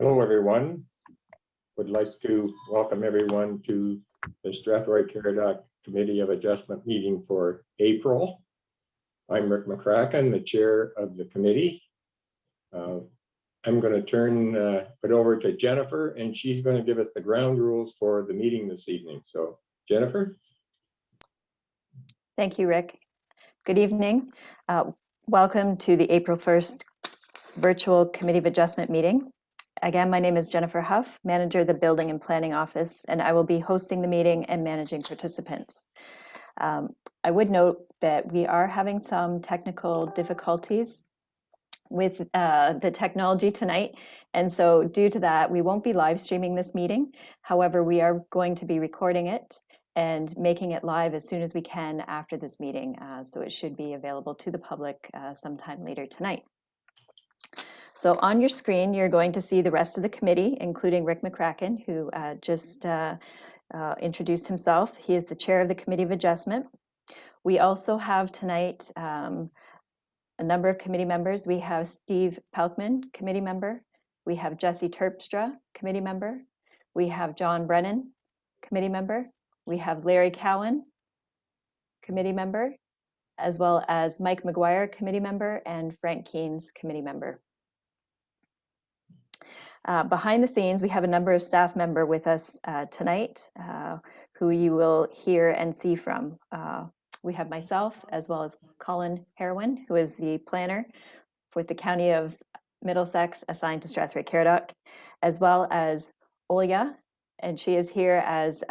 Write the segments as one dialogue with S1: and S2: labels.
S1: Hello, everyone. Would like to welcome everyone to the Strathroy-Caradoc Committee of Adjustment meeting for April. I'm Rick McCracken, the chair of the committee. I'm going to turn it over to Jennifer, and she's going to give us the ground rules for the meeting this evening. So, Jennifer.
S2: Thank you, Rick. Good evening. Welcome to the April 1st virtual Committee of Adjustment meeting. Again, my name is Jennifer Huff, manager of the Building and Planning Office, and I will be hosting the meeting and managing participants. I would note that we are having some technical difficulties with the technology tonight, and so due to that, we won't be live streaming this meeting. However, we are going to be recording it and making it live as soon as we can after this meeting, so it should be available to the public sometime later tonight. So on your screen, you're going to see the rest of the committee, including Rick McCracken, who just introduced himself. He is the chair of the Committee of Adjustment. We also have tonight a number of committee members. We have Steve Pelkman, committee member. We have Jesse Terpstra, committee member. We have John Brennan, committee member. We have Larry Cowan, committee member, as well as Mike McGuire, committee member, and Frank Keynes, committee member. Behind the scenes, we have a number of staff members with us tonight who you will hear and see from. We have myself, as well as Colin Herwin, who is the planner for the County of Middlesex assigned to Strathroy-Caradoc, as well as Olya, and she is here as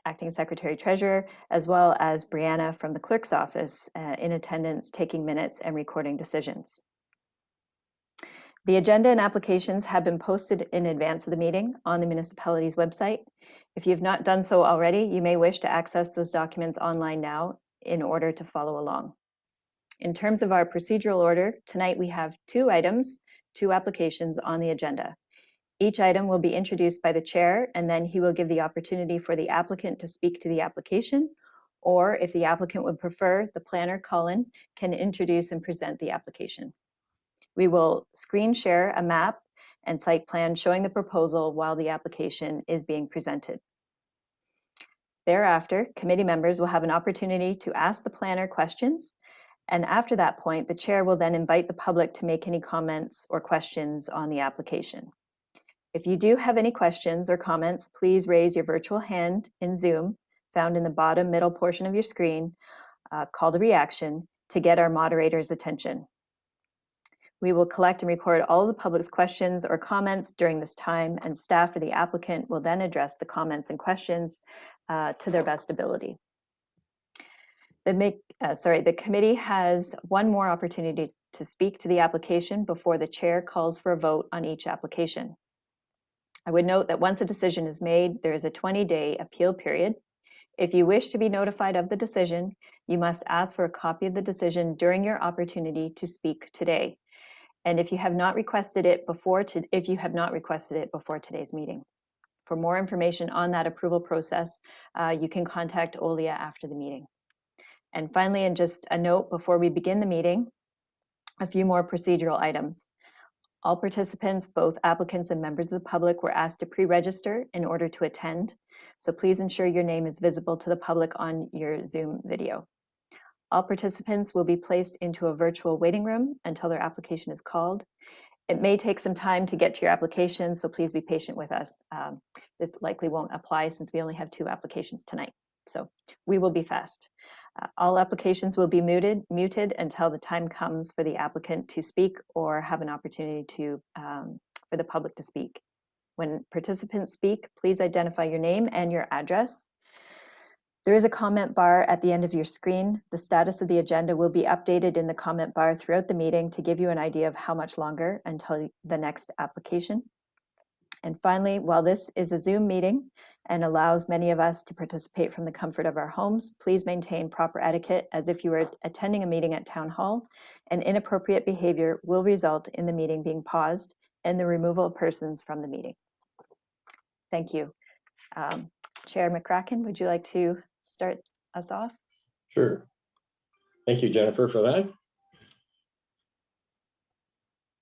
S2: acting secretary treasurer, as well as Brianna from the clerk's office in attendance, taking minutes and recording decisions. The agenda and applications have been posted in advance of the meeting on the municipality's website. If you've not done so already, you may wish to access those documents online now in order to follow along. In terms of our procedural order, tonight we have two items, two applications on the agenda. Each item will be introduced by the chair, and then he will give the opportunity for the applicant to speak to the application, or if the applicant would prefer, the planner, Colin, can introduce and present the application. We will screen share a map and site plan showing the proposal while the application is being presented. Thereafter, committee members will have an opportunity to ask the planner questions, and after that point, the chair will then invite the public to make any comments or questions on the application. If you do have any questions or comments, please raise your virtual hand in Zoom, found in the bottom middle portion of your screen, called a reaction, to get our moderator's attention. We will collect and record all of the public's questions or comments during this time, and staff or the applicant will then address the comments and questions to their best ability. The committee has one more opportunity to speak to the application before the chair calls for a vote on each application. I would note that once a decision is made, there is a 20-day appeal period. If you wish to be notified of the decision, you must ask for a copy of the decision during your opportunity to speak today. And if you have not requested it before today's meeting. For more information on that approval process, you can contact Olya after the meeting. And finally, and just a note before we begin the meeting, a few more procedural items. All participants, both applicants and members of the public, were asked to pre-register in order to attend. So please ensure your name is visible to the public on your Zoom video. All participants will be placed into a virtual waiting room until their application is called. It may take some time to get to your application, so please be patient with us. This likely won't apply since we only have two applications tonight, so we will be fast. All applications will be muted until the time comes for the applicant to speak or have an opportunity for the public to speak. When participants speak, please identify your name and your address. There is a comment bar at the end of your screen. The status of the agenda will be updated in the comment bar throughout the meeting to give you an idea of how much longer until the next application. And finally, while this is a Zoom meeting and allows many of us to participate from the comfort of our homes, please maintain proper etiquette as if you were attending a meeting at Town Hall, and inappropriate behavior will result in the meeting being paused and the removal of persons from the meeting. Thank you. Chair McCracken, would you like to start us off? Sure.
S1: Thank you, Jennifer, for that.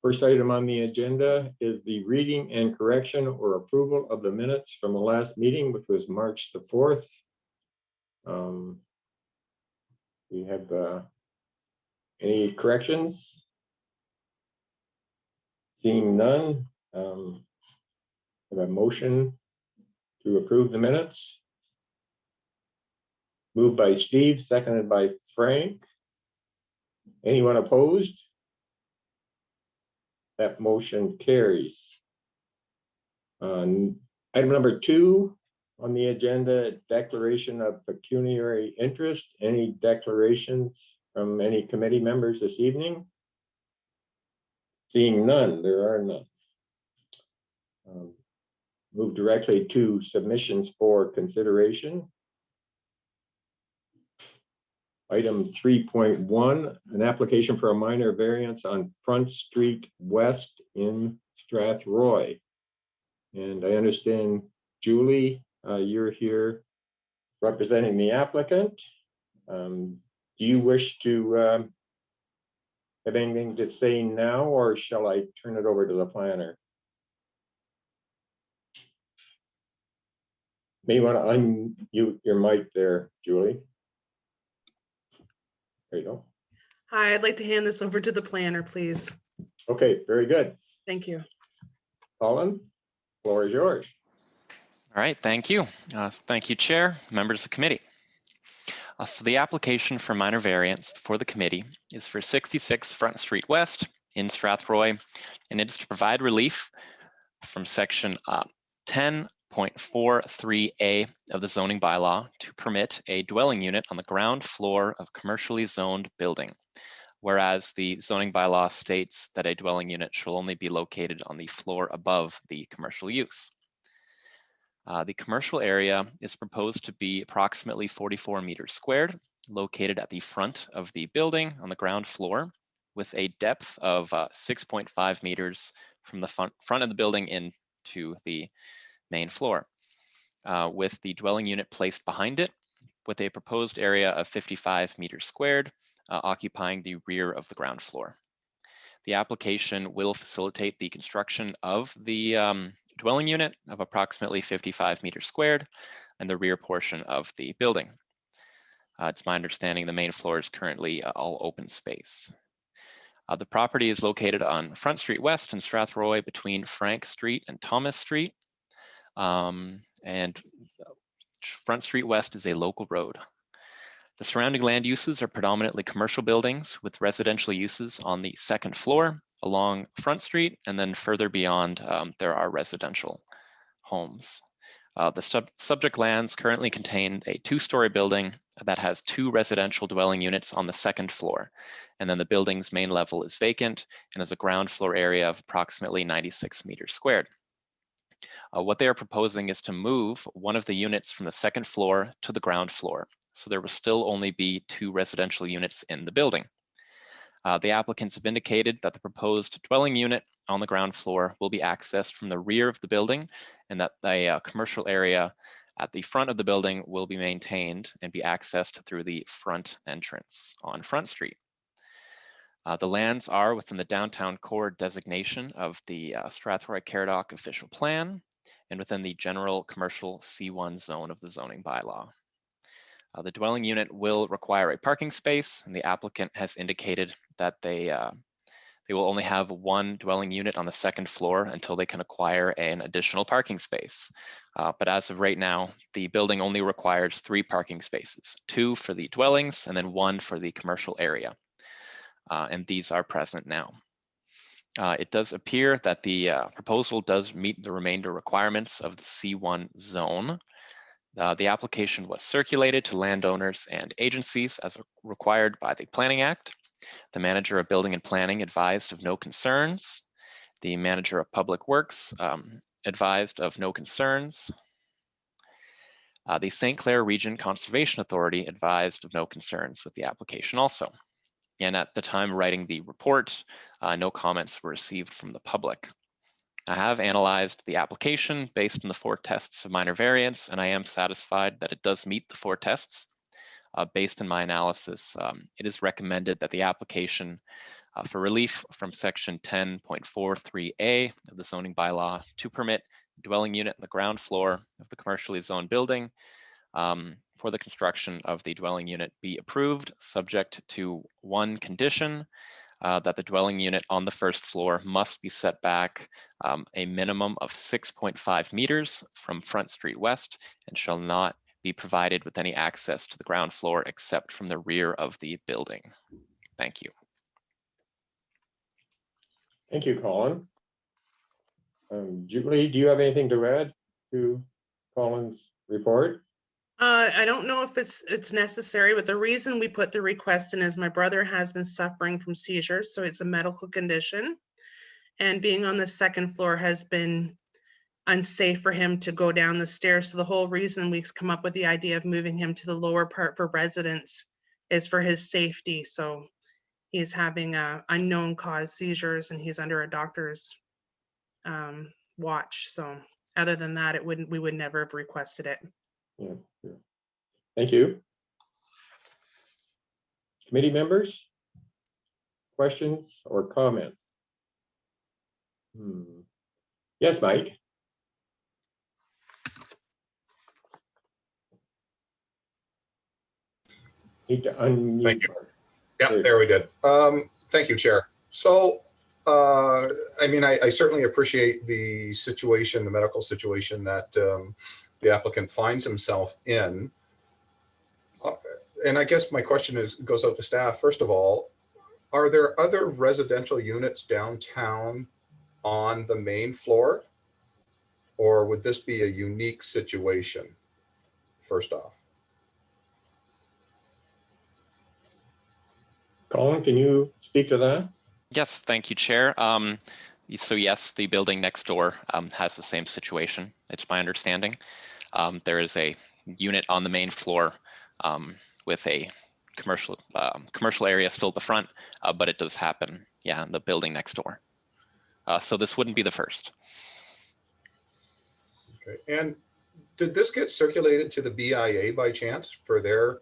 S1: First item on the agenda is the reading and correction or approval of the minutes from the last meeting, which was March the 4th. We have any corrections? Seeing none, have a motion to approve the minutes. Moved by Steve, seconded by Frank. Anyone opposed? That motion carries. Item number 2 on the agenda, declaration of pecuniary interest. Any declarations from any committee members this evening? Seeing none, there are none. Move directly to submissions for consideration. Item 3.1, an application for a minor variance on Front Street West in Strathroy. And I understand, Julie, you're here representing the applicant. Do you wish to have anything to say now, or shall I turn it over to the planner? May want to unmute your mic there, Julie. There you go.
S3: Hi, I'd like to hand this over to the planner, please.
S1: Okay, very good.
S3: Thank you.
S1: Colin, floor is yours.
S4: All right, thank you. Thank you, Chair, members of the committee. So the application for minor variance for the committee is for 66 Front Street West in Strathroy, and it is to provide relief from section 10.43A of the zoning bylaw to permit a dwelling unit on the ground floor of commercially zoned building, whereas the zoning bylaw states that a dwelling unit shall only be located on the floor above the commercial use. The commercial area is proposed to be approximately 44 meters squared, located at the front of the building on the ground floor, with a depth of 6.5 meters from the front of the building into the main floor, with the dwelling unit placed behind it, with a proposed area of 55 meters squared, occupying the rear of the ground floor. The application will facilitate the construction of the dwelling unit of approximately 55 meters squared and the rear portion of the building. It's my understanding the main floor is currently all open space. The property is located on Front Street West in Strathroy between Frank Street and Thomas Street. And Front Street West is a local road. The surrounding land uses are predominantly commercial buildings with residential uses on the second floor along Front Street, and then further beyond there are residential homes. The subject lands currently contain a 2-story building that has 2 residential dwelling units on the second floor, and then the building's main level is vacant and has a ground floor area of approximately 96 meters squared. What they are proposing is to move one of the units from the second floor to the ground floor, so there will still only be 2 residential units in the building. The applicants have indicated that the proposed dwelling unit on the ground floor will be accessed from the rear of the building, and that the commercial area at the front of the building will be maintained and be accessed through the front entrance on Front Street. The lands are within the downtown core designation of the Strathroy-Caradoc official plan and within the general commercial C1 zone of the zoning bylaw. The dwelling unit will require a parking space, and the applicant has indicated that they will only have 1 dwelling unit on the second floor until they can acquire an additional parking space. But as of right now, the building only requires 3 parking spaces, 2 for the dwellings and then 1 for the commercial area. And these are present now. It does appear that the proposal does meet the remainder requirements of the C1 zone. The application was circulated to landowners and agencies as required by the Planning Act. The manager of building and planning advised of no concerns. The manager of public works advised of no concerns. The St. Clair Region Conservation Authority advised of no concerns with the application also. And at the time writing the report, no comments were received from the public. I have analyzed the application based on the 4 tests of minor variance, and I am satisfied that it does meet the 4 tests. Based on my analysis, it is recommended that the application for relief from section 10.43A of the zoning bylaw to permit a dwelling unit on the ground floor of the commercially zoned building for the construction of the dwelling unit be approved, subject to one condition, that the dwelling unit on the first floor must be set back a minimum of 6.5 meters from Front Street West and shall not be provided with any access to the ground floor except from the rear of the building. Thank you.
S1: Thank you, Colin. Julie, do you have anything to add to Colin's report?
S3: I don't know if it's necessary, but the reason we put the request in is my brother has been suffering from seizures, so it's a medical condition. And being on the second floor has been unsafe for him to go down the stairs. So the whole reason we've come up with the idea of moving him to the lower part for residents is for his safety. So he's having unknown cause seizures and he's under a doctor's watch. So other than that, we would never have requested it.
S1: Yeah, sure. Thank you. Committee members, questions or comments? Yes, Mike. Need to unmute.
S5: Thank you. Yeah, there we did. Thank you, Chair. So, I mean, I certainly appreciate the situation, the medical situation that the applicant finds himself in. And I guess my question goes out to staff. First of all, are there other residential units downtown on the main floor? Or would this be a unique situation, first off?
S1: Colin, can you speak to that?
S4: Yes, thank you, Chair. So yes, the building next door has the same situation. It's my understanding. There is a unit on the main floor with a commercial area still at the front, but it does happen, yeah, in the building next door. So this wouldn't be the first.
S5: Okay, and did this get circulated to the BIA by chance for their?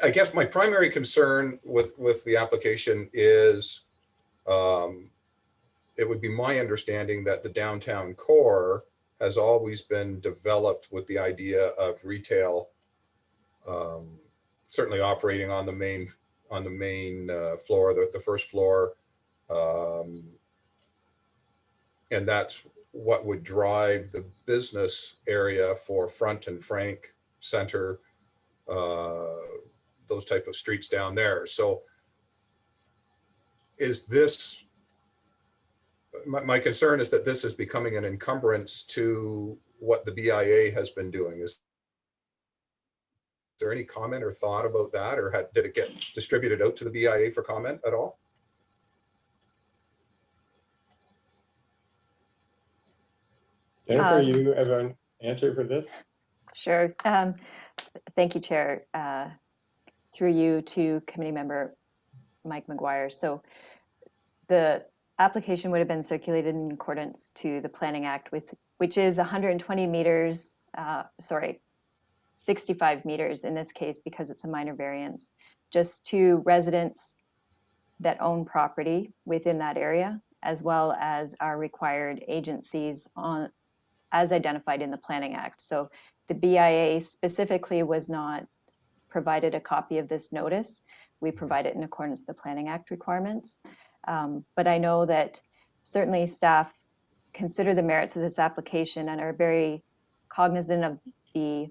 S5: I guess my primary concern with the application is it would be my understanding that the downtown core has always been developed with the idea of retail, certainly operating on the main floor, the first floor, and that's what would drive the business area for Front and Frank Center, those type of streets down there. So is this, my concern is that this is becoming an encumbrance to what the BIA has been doing. Is there any comment or thought about that, or did it get distributed out to the BIA for comment at all?
S1: Jennifer, you have an answer for this?
S2: Sure. Thank you, Chair. Through you to committee member Mike McGuire. So the application would have been circulated in accordance to the Planning Act, which is 120 meters, 65 meters in this case, because it's a minor variance, just to residents that own property within that area, as well as our required agencies as identified in the Planning Act. So the BIA specifically was not provided a copy of this notice. We provide it in accordance with the Planning Act requirements. But I know that certainly staff consider the merits of this application and are very cognizant of the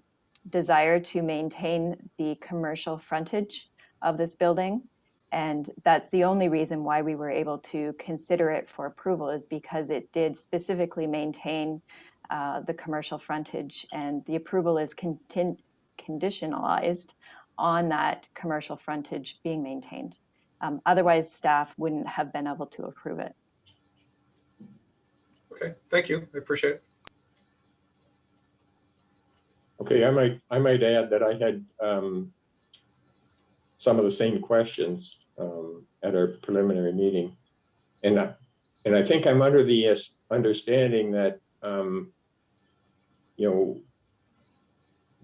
S2: desire to maintain the commercial frontage of this building. And that's the only reason why we were able to consider it for approval, is because it did specifically maintain the commercial frontage, and the approval is conditionalized on that commercial frontage being maintained. Otherwise, staff wouldn't have been able to approve it.
S5: Okay, thank you. I appreciate it.
S1: Okay, I might add that I had some of the same questions at our preliminary meeting, and I think I'm under the understanding that you know,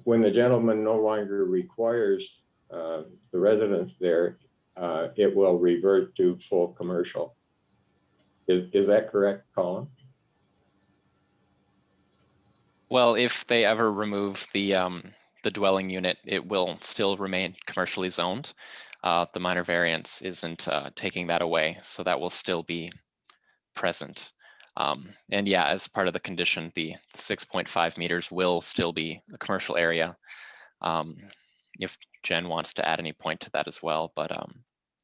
S1: when the gentleman no longer requires the residents there, it will revert to full commercial. Is that correct, Colin?
S4: Well, if they ever remove the dwelling unit, it will still remain commercially zoned. The minor variance isn't taking that away, so that will still be present. And yeah, as part of the condition, the 6.5 meters will still be a commercial area. If Jen wants to add any point to that as well, but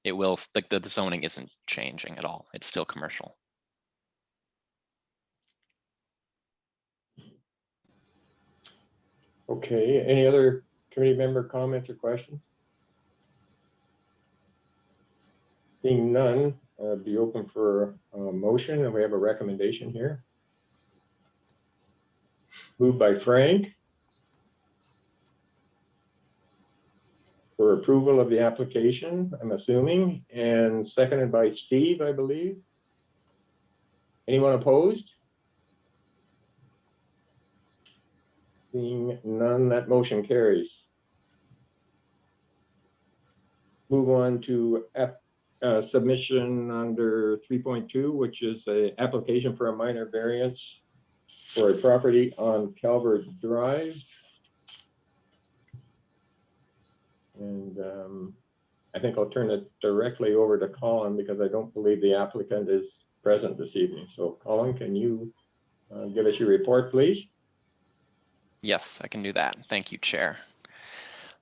S4: it will, like the zoning isn't changing at all. It's still commercial.
S1: Okay, any other committee member comments or questions? Seeing none, be open for a motion, and we have a recommendation here. Moved by Frank for approval of the application, I'm assuming, and seconded by Steve, I believe. Anyone opposed? Seeing none, that motion carries. Move on to submission under 3.2, which is an application for a minor variance for a property on Calvert Drive. And I think I'll turn it directly over to Colin because I don't believe the applicant is present this evening. So Colin, can you give us your report, please?
S4: Yes, I can do that. Thank you, Chair.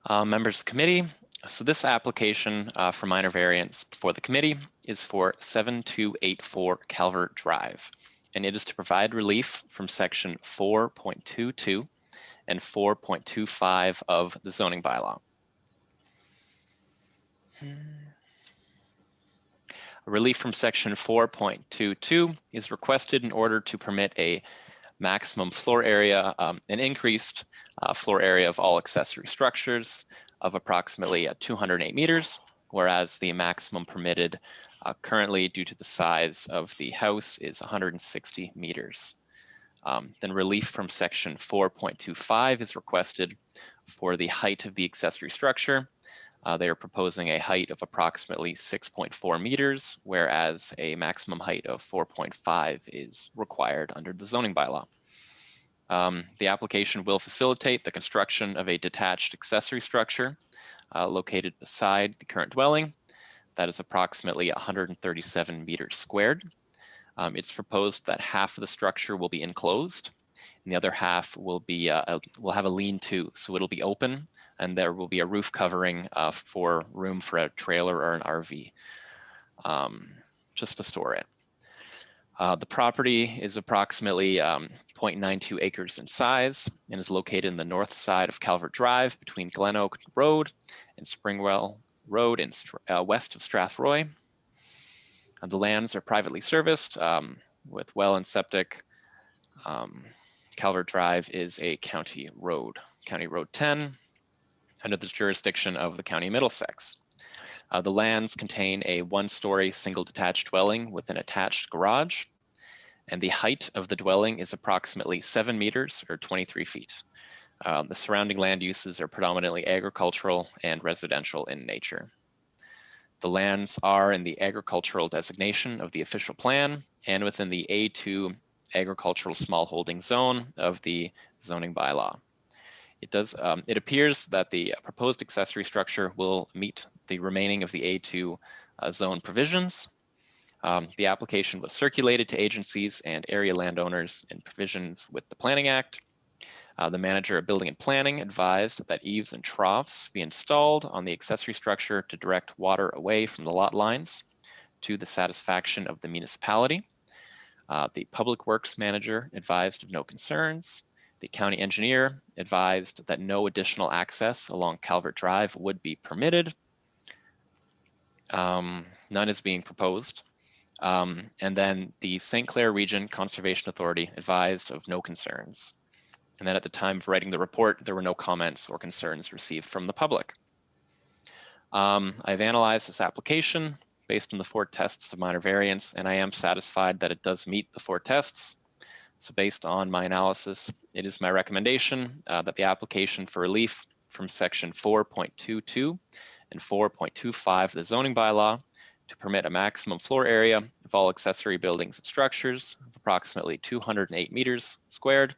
S4: Members of the committee, so this application for minor variance before the committee is for 7284 Calvert Drive, and it is to provide relief from section 4.22 and 4.25 of the zoning bylaw. Relief from section 4.22 is requested in order to permit a maximum floor area, an increased floor area of all accessory structures of approximately 208 meters, whereas the maximum permitted currently due to the size of the house is 160 meters. Then relief from section 4.25 is requested for the height of the accessory structure. They are proposing a height of approximately 6.4 meters, whereas a maximum height of 4.5 is required under the zoning bylaw. The application will facilitate the construction of a detached accessory structure located beside the current dwelling. That is approximately 137 meters squared. It's proposed that half of the structure will be enclosed, and the other half will be will have a lean-to, so it'll be open, and there will be a roof covering for room for a trailer or an RV, just to store it. The property is approximately 0.92 acres in size and is located in the north side of Calvert Drive between Glen Oak Road and Springwell Road in west of Strathroy. The lands are privately serviced with well and septic. Calvert Drive is a county road, County Road 10, under the jurisdiction of the County of Middlesex. The lands contain a one-story single detached dwelling with an attached garage, and the height of the dwelling is approximately 7 meters or 23 feet. The surrounding land uses are predominantly agricultural and residential in nature. The lands are in the agricultural designation of the official plan and within the A2 agricultural smallholding zone of the zoning bylaw. It appears that the proposed accessory structure will meet the remaining of the A2 zone provisions. The application was circulated to agencies and area landowners in provisions with the Planning Act. The manager of building and planning advised that eaves and troughs be installed on the accessory structure to direct water away from the lot lines to the satisfaction of the municipality. The public works manager advised of no concerns. The county engineer advised that no additional access along Calvert Drive would be permitted. None is being proposed. And then the St. Clair Region Conservation Authority advised of no concerns. And then at the time of writing the report, there were no comments or concerns received from the public. I've analyzed this application based on the 4 tests of minor variance, and I am satisfied that it does meet the 4 tests. So based on my analysis, it is my recommendation that the application for relief from section 4.22 and 4.25 of the zoning bylaw to permit a maximum floor area of all accessory buildings and structures of approximately 208 meters squared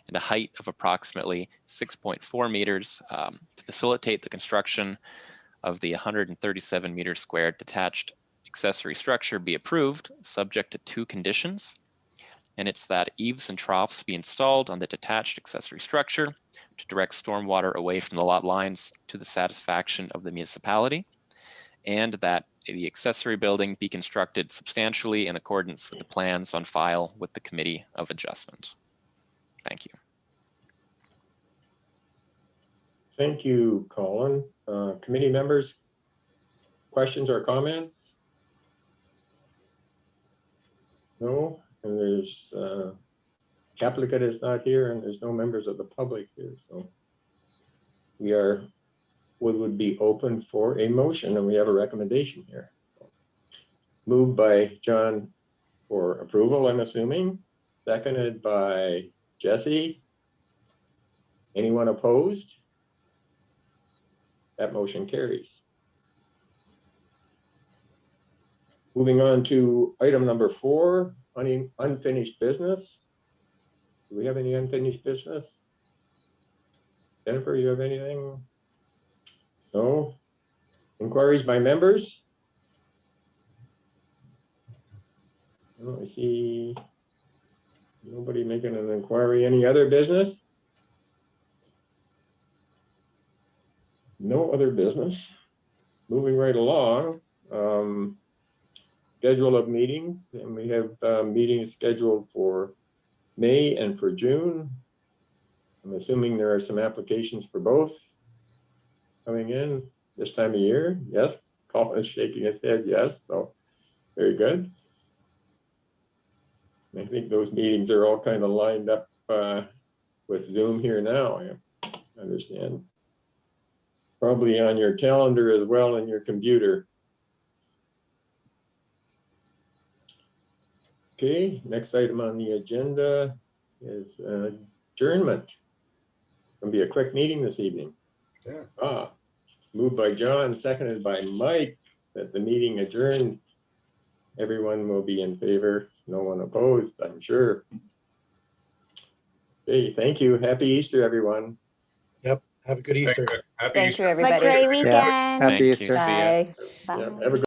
S4: and a height of approximately 6.4 meters to facilitate the construction of the 137 meters squared detached accessory structure be approved, subject to 2 conditions. And it's that eaves and troughs be installed on the detached accessory structure to direct stormwater away from the lot lines to the satisfaction of the municipality, and that the accessory building be constructed substantially in accordance with the plans on file with the Committee of Adjustment. Thank you.
S1: Thank you, Colin. Committee members, questions or comments? No, and there's applicant is not here and there's no members of the public here, so we would be open for a motion, and we have a recommendation here. Moved by John for approval, I'm assuming, seconded by Jesse. Anyone opposed? That motion carries. Moving on to item number 4, unfinished business. Do we have any unfinished business? Jennifer, you have anything? No? Inquiries by members? Oh, I see nobody making an inquiry. Any other business? No other business. Moving right along. Schedule of meetings, and we have meetings scheduled for May and for June. I'm assuming there are some applications for both coming in this time of year. Yes, Colin is shaking his head yes, so very good. I think those meetings are all kind of lined up with Zoom here now, I understand. Probably on your calendar as well in your computer. Okay, next item on the agenda is adjournment. It'll be a quick meeting this evening.
S5: Yeah.
S1: Moved by John, seconded by Mike, that the meeting adjourned. Everyone will be in favor. No one opposed, I'm sure. Okay, thank you. Happy Easter, everyone.
S6: Yep. Have a good Easter.
S5: Happy
S2: Thank
S5: Easter.
S2: you, everybody.
S7: Have a great weekend.
S4: Thank
S8: Happy
S4: you.
S8: Easter.
S4: See ya.
S2: Bye.
S1: Yeah, have a good